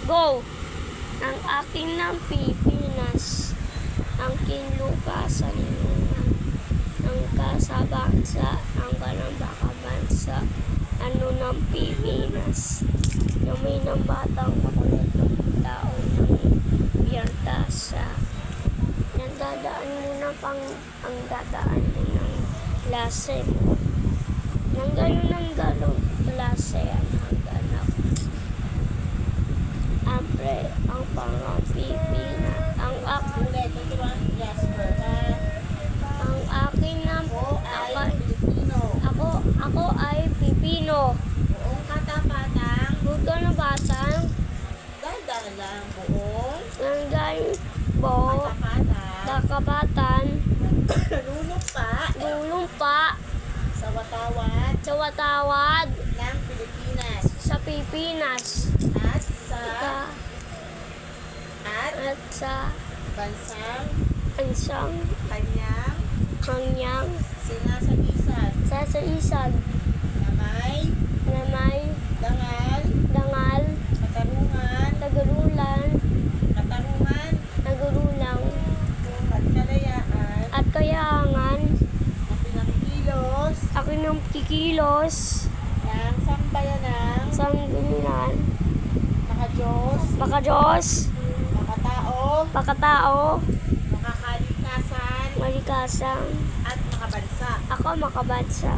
Go! Ang aking ng Pilipinas, ang kinlukasan ng kasabansa, ang ganang bakabansa, ano ng Pilipinas. Namin ng batang makulit ng taon ng biyartasa. Nagdadaan mo na ang dadaan mo ng klase mo. Nang galong klase ang hanganap. Ampre, ang Pilipinas, ang akin ng ako ay Pipino. Buong katapatang, Buto na batang, dadalang buong nanggal bo, katapatang, dakabatan, lulumpa sa sa watawad ng Pilipinas sa Pilipinas, at at sa bansang ansang kanyang kanyang sinasagisag na may dangal, katarungan, nagarulang, at kalayaan at kayangan, na pinakikilos akin ng kikilos, ng sambayanang sanggunan, maka Diyos, makatao, makatao, makakalikasan, malikasang, at makabansa. ako makabansa.